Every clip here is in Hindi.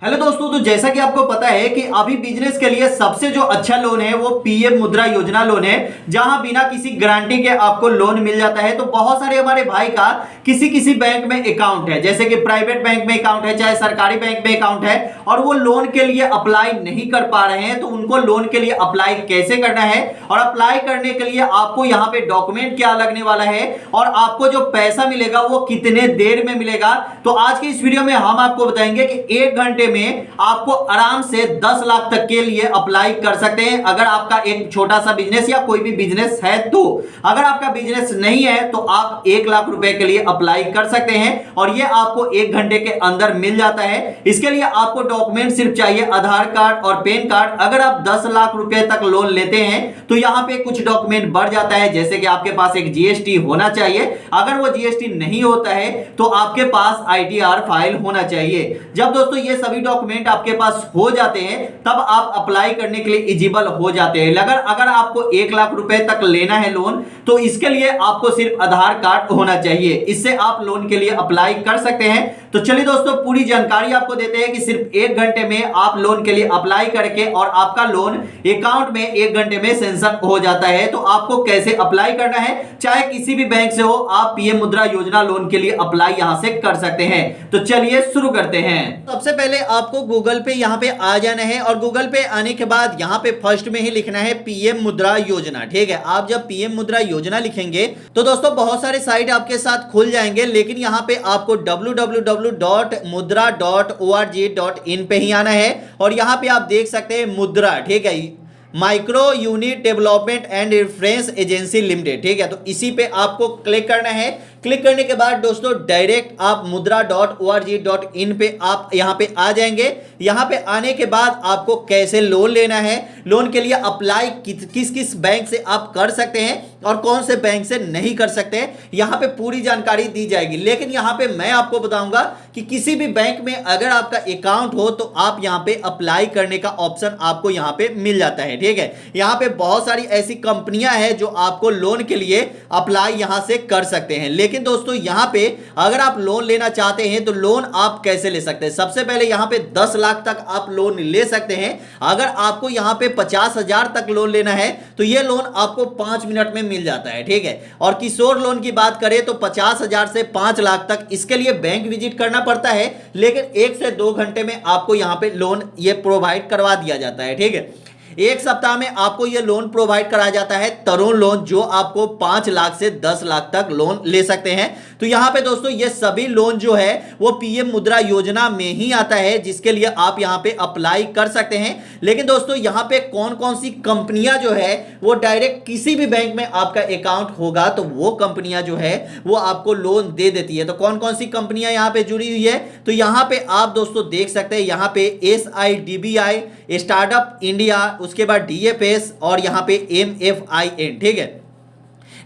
हेलो दोस्तों, तो जैसा कि आपको पता है कि अभी बिजनेस के लिए सबसे जो अच्छा लोन है वो पीएम मुद्रा योजना लोन है, जहां बिना किसी गारंटी के आपको लोन मिल जाता है। तो बहुत सारे हमारे भाई का किसी किसी बैंक में अकाउंट है, जैसे कि प्राइवेट बैंक में अकाउंट है, चाहे सरकारी बैंक में अकाउंट है, और वो लोन के लिए अप्लाई नहीं कर पा रहे हैं। तो उनको लोन के लिए अप्लाई कैसे करना है और अप्लाई करने के लिए आपको यहाँ पे डॉक्यूमेंट क्या लगने वाला है और आपको जो पैसा मिलेगा वो कितने देर में मिलेगा। तो आज की इस वीडियो में हम आपको बताएंगे कि 1 घंटे में आपको आराम से 10 लाख तक के लिए अप्लाई कर सकते हैं, अगर आपका एक छोटा सा बिजनेस या कोई भी बिजनेस है। तो अगर आपका बिजनेस नहीं है तो आप 1 लाख रुपए के लिए अप्लाई कर सकते हैं और यह आपको 1 घंटे के अंदर मिल जाता है। इसके लिए आपको डॉक्यूमेंट सिर्फ चाहिए आधार कार्ड और पैन कार्ड। अगर आप 10 लाख रुपए तक लोन लेते हैं तो यहां पे कुछ डॉक्यूमेंट बढ़ जाता है, जैसे कि आपके पास एक जीएसटी होना चाहिए। अगर वो जीएसटी नहीं होता है तो आपके पास आईटीआर फाइल होना चाहिए। जब दोस्तों ये सभी डॉक्यूमेंट आपके पास हो जाते हैं तब आप अप्लाई करने के लिए एलिजिबल हो जाते हैं। अगर आपको 1 लाख रुपए तक लेना है लोन तो इसके लिए आपको सिर्फ आधार कार्ड होना चाहिए, इससे आप लोन के लिए अप्लाई कर सकते हैं। तो चलिए दोस्तों, पूरी जानकारी आपको देते हैं कि सिर्फ 1 घंटे में आप लोन के लिए अप्लाई करके और आपका लोन अकाउंट में 1 घंटे में सेंक्शन हो जाता है। तो आपको कैसे अप्लाई करना है, चाहे किसी भी बैंक से हो, आप पीएम मुद्रा योजना लोन के लिए अप्लाई यहां से कर सकते हैं। तो चलिए शुरू करते हैं। सबसे पहले आपको गूगल पे यहां पे आ जाना है और गूगल पे आने के बाद यहां पे फर्स्ट में ही लिखना है पीएम मुद्रा योजना। ठीक है, आप जब पीएम मुद्रा योजना लिखेंगे तो दोस्तों बहुत सारे साइट आपके साथ खुल जाएंगे, लेकिन यहां पे आपको www.mudra.org.in पे ही आना है और यहां पे आप देख सकते हैं मुद्रा, ठीक है, micro unit development and reference agency limited. ठीक है, तो इसी पे आपको क्लिक करना है। क्लिक करने के बाद दोस्तों डायरेक्ट आप mudra.org.in पे आप यहां पे आ जाएंगे। यहां पे आने के बाद आपको कैसे लोन लेना है, लोन के लिए अप्लाई किस किस बैंक से आप कर सकते हैं और कौन से बैंक से नहीं कर सकते हैं, यहां पे पूरी जानकारी दी जाएगी। लेकिन यहां पे मैं आपको बताऊंगा कि किसी भी बैंक में अगर आपका अकाउंट हो तो आप यहां पे अप्लाई करने का ऑप्शन आपको यहां पे मिल जाता है। ठीक है, यहां पे बहुत सारी ऐसी कंपनियां हैं जो आपको लोन के लिए अप्लाई यहां से कर सकते हैं। लेकिन दोस्तों यहां पे अगर आप लोन लेना चाहते हैं तो लोन आप कैसे ले सकते हैं, सबसे पहले यहां पे 10 लाख तक आप लोन ले सकते हैं। अगर आपको यहां पे 50,000 तक लोन लेना है तो यह लोन आपको 5 मिनट में मिल जाता है। ठीक है, और किशोर लोन की बात करें तो 50,000 से 5 लाख तक इसके लिए बैंक विजिट करना पड़ता है, लेकिन 1 से 2 घंटे में आपको यहां पे लोन ये प्रोवाइड करवा दिया जाता है। ठीक है, 1 सप्ताह में आपको यह लोन प्रोवाइड कराया जाता है, तरुण लोन, जो आपको 5 लाख से 10 लाख तक लोन ले सकते हैं। तो यहां पे दोस्तों ये सभी लोन जो है वो पीएम मुद्रा योजना में ही आता है, जिसके लिए आप यहां पे अप्लाई कर सकते हैं। लेकिन दोस्तों यहां पे कौन कौन सी कंपनियां जो है वो डायरेक्ट किसी भी बैंक में आपका अकाउंट होगा तो वो कंपनियां जो है वो आपको लोन दे देती है। तो कौन कौन सी कंपनियां यहां पे जुड़ी हुई है, तो यहां पे आप दोस्तों देख सकते हैं, यहां पे SIDBI, स्टार्टअप इंडिया, उसके बाद DFS और यहां पे MFIN। ठीक है,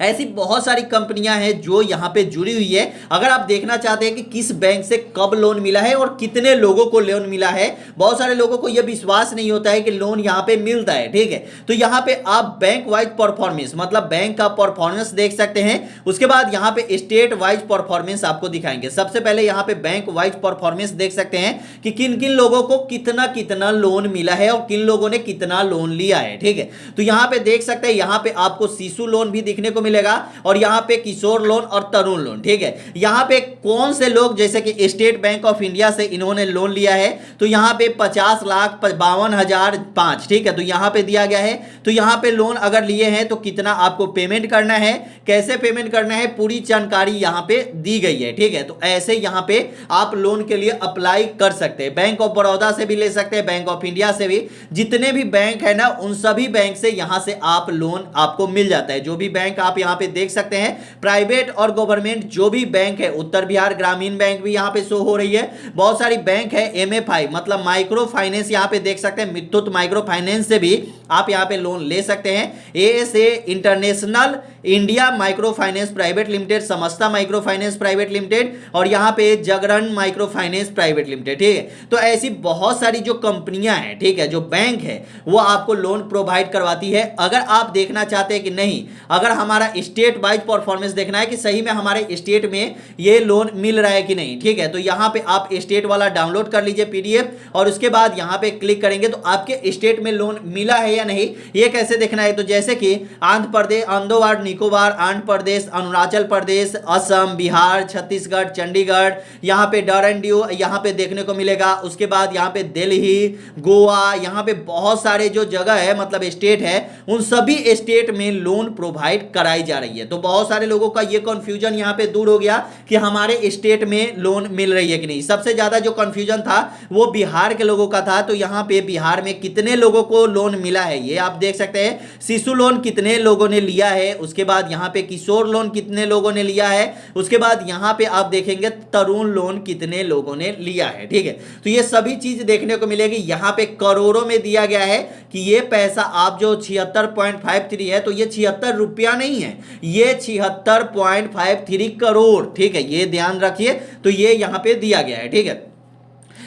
ऐसी बहुत सारी कंपनियां हैं जो यहां पे जुड़ी हुई है। अगर आप देखना चाहते हैं कि किस बैंक से कब लोन मिला है और कितने लोगों को लोन मिला है, बहुत सारे लोगों को यह विश्वास नहीं होता है कि लोन यहां पे मिलता है। ठीक है, तो यहां पे आप बैंक वाइज परफॉर्मेंस, मतलब बैंक का परफॉर्मेंस देख सकते हैं। उसके बाद यहां पे स्टेट वाइज परफॉर्मेंस आपको दिखाएंगे। सबसे पहले यहां पे बैंक वाइज परफॉर्मेंस देख सकते हैं कि किन किन लोगों को कितना कितना लोन मिला है और किन लोगों ने कितना लोन लिया है। ठीक है, तो यहां पे देख सकते हैं, यहां पे आपको शिशु लोन भी दिखने को मिलेगा और यहां पे किशोर लोन और तरुण लोन। ठीक है, यहां पे कौन से लोग, जैसे कि स्टेट बैंक ऑफ इंडिया से इन्होंने लोन लिया है तो यहां पे 50,52,005। ठीक है, तो यहां पे दिया गया है। तो यहां पे लोन अगर लिए हैं तो कितना आपको पेमेंट करना है, कैसे पेमेंट करना है, पूरी जानकारी यहां पे दी गई है। ठीक है, तो ऐसे यहां पे आप लोन के लिए अप्लाई कर सकते हैं। बैंक ऑफ बड़ौदा से भी ले सकते हैं, बैंक ऑफ इंडिया से भी, जितने भी बैंक है ना उन सभी बैंक से यहां से आप लोन आपको मिल जाता है। जो भी बैंक आप यहां पे देख सकते हैं, प्राइवेट और गवर्नमेंट जो भी बैंक है, उत्तर बिहार ग्रामीण बैंक भी यहां पे शो हो रही है, बहुत सारी बैंक है। MFI मतलब माइक्रो फाइनेंस, यहां पे देख सकते हैं मुथूट माइक्रो फाइनेंस से भी आप यहाँ पे लोन ले सकते हैं। ASA international India microfinance private limited, Samasta microfinance private limited और यहाँ पे Jagran microfinance private limited, ठीक है। तो ऐसी बहुत सारी जो कंपनियां हैं, ठीक है, जो बैंक है वो आपको लोन प्रोवाइड करवाती है। अगर आप देखना चाहते हैं कि नहीं, अगर हमारा स्टेट वाइज परफॉर्मेंस देखना है कि सही में हमारे स्टेट में ये लोन मिल रहा है कि नहीं, ठीक है, तो यहाँ पे आप स्टेट वाला डाउनलोड कर लीजिए PDF और उसके बाद यहाँ पे क्लिक करेंगे तो आपके स्टेट में लोन मिला है या नहीं ये कैसे देखना है। तो जैसे कि आंध्र प्रदेश, अंडमान निकोबार, आंध्र प्रदेश, अरुणाचल प्रदेश, असम, बिहार, छत्तीसगढ़, चंडीगढ़, यहाँ पे डरंड्यू यहाँ पे देखने को मिलेगा। उसके बाद यहाँ पे दिल्ली, गोवा, यहाँ पे बहुत सारे जो जगह है मतलब स्टेट है, उन सभी स्टेट में लोन प्रोवाइड कराई जा रही है। तो बहुत सारे लोगों का ये कंफ्यूजन यहाँ पे दूर हो गया कि हमारे स्टेट में लोन मिल रही है कि नहीं। सबसे ज्यादा जो कंफ्यूजन था वो बिहार के लोगों का था। तो यहाँ पे बिहार में कितने लोगों को लोन मिला है ये आप देख सकते हैं। शिशु लोन कितने लोगों ने लिया है, उसके बाद यहाँ पे किशोर लोन कितने लोगों ने लिया है, उसके बाद यहाँ पे आप देखेंगे तरुण लोन कितने लोगों ने लिया है, ठीक है। तो ये सभी चीज देखने को मिलेगी। यहाँ पे करोड़ों में दिया गया है कि ये पैसा आप जो 76.53 है तो ये 76 रुपया नहीं है, ये 76.53 करोड़, ठीक है, ये ध्यान रखिए। तो ये यहाँ पे दिया गया है, ठीक है।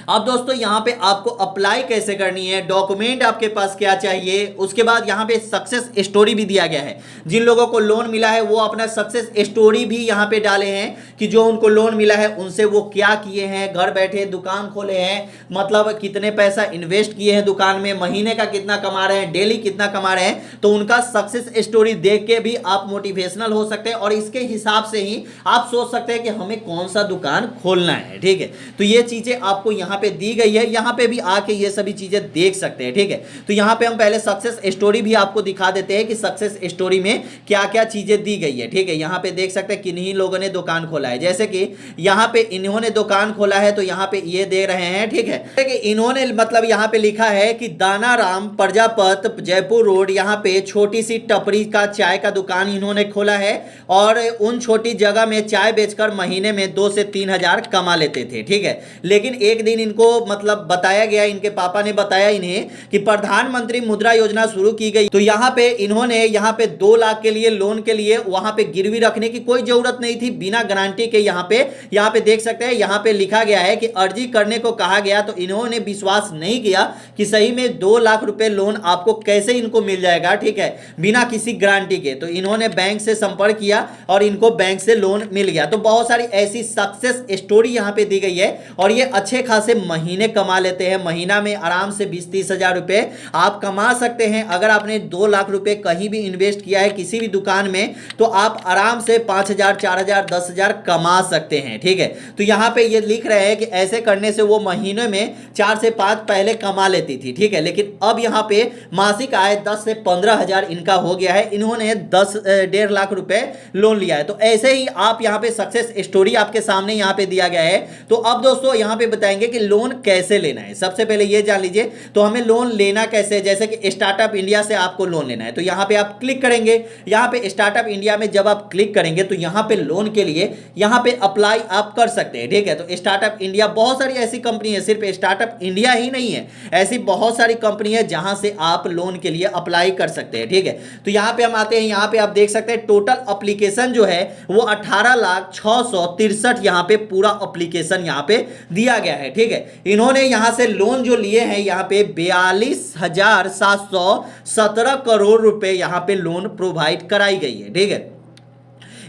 अब दोस्तों यहाँ पे आपको अप्लाई कैसे करनी है, डॉक्यूमेंट आपके पास क्या चाहिए, उसके बाद यहाँ पे सक्सेस स्टोरी भी दिया गया है। जिन लोगों को लोन मिला है वो अपना सक्सेस स्टोरी भी यहाँ पे डाले हैं कि जो उनको लोन मिला है उनसे वो क्या किए हैं, घर बैठे दुकान खोले हैं, मतलब कितने पैसा इन्वेस्ट किए हैं दुकान में, महीने का कितना कमा रहे हैं, डेली कितना कमा रहे हैं। तो उनका सक्सेस स्टोरी देख के भी आप मोटिवेशनल हो सकते हैं और इसके हिसाब से ही आप सोच सकते हैं कि हमें कौन सा दुकान खोलना है, ठीक है। तो ये चीजें आपको यहाँ पे दी गई है, यहाँ पे भी आके ये सभी चीजें देख सकते हैं, ठीक है। तो यहाँ पे हम पहले सक्सेस स्टोरी भी आपको दिखा देते हैं कि सक्सेस स्टोरी में क्या क्या चीजें दी गई है, ठीक है। यहाँ पे देख सकते हैं किन्हीं लोगों ने दुकान खोला है, जैसे कि यहाँ पे इन्होंने दुकान खोला है तो यहाँ पे ये दे रहे हैं, ठीक है, कि इन्होंने मतलब यहाँ पे लिखा है कि दानाराम प्रजापत जयपुर रोड, यहाँ पे छोटी सी टपरी का चाय का दुकान इन्होंने खोला है और उन छोटी जगह में चाय बेचकर महीने में 2 से 3 हजार कमा लेते थे, ठीक है। लेकिन एक दिन इनको मतलब बताया गया, इनके पापा ने बताया इन्हें कि प्रधानमंत्री मुद्रा योजना शुरू की गई। तो यहाँ पे इन्होंने यहाँ पे 2 लाख के लिए लोन के लिए वहां पे गिरवी रखने की कोई जरूरत नहीं थी, बिना गारंटी के। यहाँ पे देख सकते हैं, यहाँ पे लिखा गया है कि अर्जी करने को कहा गया तो इन्होंने विश्वास नहीं किया कि सही में 2 लाख रुपए लोन आपको कैसे इनको मिल जाएगा, ठीक है, बिना किसी गारंटी के। तो इन्होंने बैंक से संपर्क किया और इनको बैंक से लोन मिल गया। तो बहुत सारी ऐसी सक्सेस स्टोरी यहाँ पे दी गई है और ये अच्छे खासे महीने कमा लेते हैं। महीना में आराम से 20-30 हजार रुपए आप कमा सकते हैं। अगर आपने 2 लाख रुपए कहीं भी इन्वेस्ट किया है किसी भी दुकान में तो आप आराम से 5 हजार, 4 हजार, 10 हजार कमा सकते हैं, ठीक है। तो यहाँ पे ये लिख रहे हैं कि ऐसे करने से वो महीने में 4 से 5 पहले कमा लेती थी, ठीक है, लेकिन अब यहाँ पे मासिक आय 10 से 15 हजार इनका हो गया है। इन्होंने 1.5 लाख रुपए लोन लिया है। तो ऐसे ही आप यहाँ पे सक्सेस स्टोरी आपके सामने यहाँ पे दिया गया है। तो अब दोस्तों यहाँ पे बताएंगे कि लोन कैसे लेना है। सबसे पहले ये जान लीजिए तो हमें लोन लेना कैसे है। जैसे कि स्टार्टअप इंडिया से आपको लोन लेना है तो यहाँ पे आप क्लिक करेंगे। यहाँ पे स्टार्टअप इंडिया में जब आप क्लिक करेंगे तो यहाँ पे लोन के लिए यहाँ पे अप्लाई आप कर सकते हैं, ठीक है। तो स्टार्टअप इंडिया, बहुत सारी ऐसी कंपनी है, सिर्फ स्टार्टअप इंडिया ही नहीं है, ऐसी बहुत सारी कंपनी है जहां से आप लोन के लिए अप्लाई कर सकते हैं, ठीक है। तो यहाँ पे हम आते हैं, यहाँ पे आप देख सकते हैं टोटल एप्लीकेशन जो है वो 18,663 यहाँ पे पूरा एप्लीकेशन यहाँ पे दिया गया है, ठीक है। इन्होंने यहाँ से लोन जो लिए हैं यहाँ पे 42,717 करोड़ रुपए यहाँ पे लोन प्रोवाइड कराई गई है, ठीक है।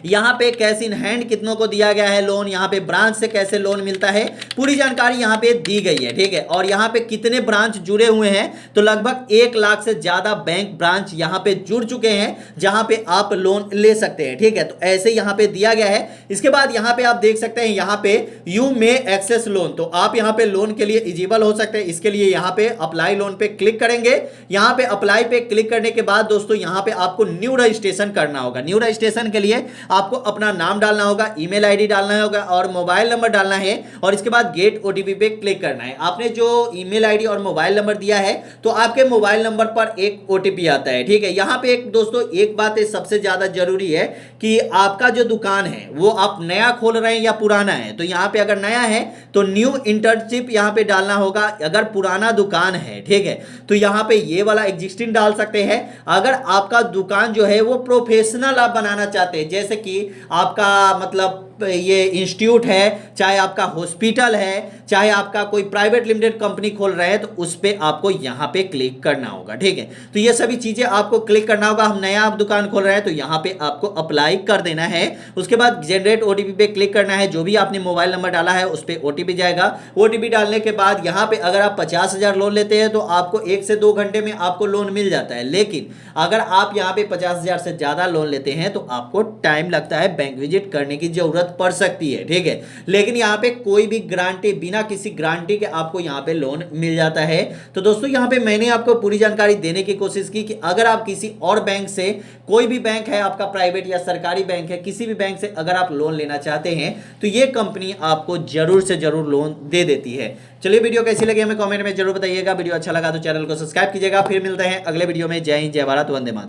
यहाँ पे कैश इन हैंड कितनों को दिया गया है लोन, यहाँ पे ब्रांच से कैसे लोन मिलता है, पूरी जानकारी यहाँ पे दी गई है, ठीक है। और यहाँ पे कितने ब्रांच जुड़े हुए हैं तो लगभग 1 लाख से ज्यादा बैंक ब्रांच यहाँ पे जुड़ चुके हैं जहाँ पे आप लोन ले सकते हैं, ठीक है। तो ऐसे यहाँ पे दिया गया है। इसके बाद यहाँ पे आप देख सकते हैं यहाँ पे यू मे एक्सेस लोन, तो आप यहाँ पे लोन के लिए एलिजिबल हो सकते हैं। इसके लिए यहाँ पे अप्लाई लोन पे क्लिक करेंगे। यहाँ पे अप्लाई पे क्लिक करने के बाद दोस्तों यहाँ पे आपको न्यू रजिस्ट्रेशन करना होगा। न्यू रजिस्ट्रेशन के लिए आपको अपना नाम डालना होगा, ईमेल आईडी डालना होगा और मोबाइल नंबर डालना है और इसके बाद गेट ओटीपी पे क्लिक करना है। आपने जो ईमेल आईडी और मोबाइल नंबर दिया है तो आपके मोबाइल नंबर पर एक ओटीपी आता है, ठीक है। यहाँ पे एक दोस्तों एक बात है सबसे ज्यादा जरूरी है कि आपका जो दुकान है वो आप नया खोल रहे हैं या पुराना है। तो यहाँ पे अगर नया है तो न्यू इंटर्नशिप यहाँ पे डालना होगा, अगर पुराना दुकान है, ठीक है, तो यहाँ पे ये वाला एग्जिस्टिंग डाल सकते हैं। अगर आपका दुकान जो है वो प्रोफेशनल आप बनाना चाहते हैं, जैसे कि आपका मतलब ये इंस्टीट्यूट है, चाहे आपका हॉस्पिटल है, चाहे आपका कोई प्राइवेट लिमिटेड कंपनी खोल रहे हैं, तो उस पर आपको यहाँ पे क्लिक करना होगा, ठीक है। तो ये सभी चीजें आपको क्लिक करना होगा। हम नया दुकान खोल रहे हैं तो यहाँ पे आपको अप्लाई कर देना है। उसके बाद जनरेट ओटीपी पे क्लिक करना है। जो भी आपने मोबाइल नंबर डाला है उस पर ओटीपी जाएगा। ओटीपी डालने के बाद यहाँ पे अगर आप 50,000 लोन लेते हैं तो आपको 1 से 2 घंटे में आपको लोन मिल जाता है। लेकिन अगर आप यहाँ पे 50,000 से ज्यादा लोन लेते हैं तो आपको टाइम लगता है, बैंक विजिट करने की जरूरत पड़ सकती है, ठीक है। लेकिन यहाँ पे कोई भी गारंटी, बिना किसी गारंटी के आपको यहाँ पे लोन मिल जाता है। तो दोस्तों यहाँ पे मैंने आपको पूरी जानकारी देने की कोशिश की कि अगर आप किसी और बैंक से, कोई भी बैंक है आपका प्राइवेट या सरकारी बैंक है, किसी भी बैंक से अगर आप लोन लेना चाहते हैं तो ये कंपनी आपको जरूर से जरूर लोन दे देती है। चलिए वीडियो कैसी लगी हमें कमेंट में जरूर बताइएगा। वीडियो अच्छा लगा तो चैनल को सब्सक्राइब कीजिएगा। फिर मिलते हैं अगले वीडियो में। जय हिंद, जय भारत, वंदे मातरम।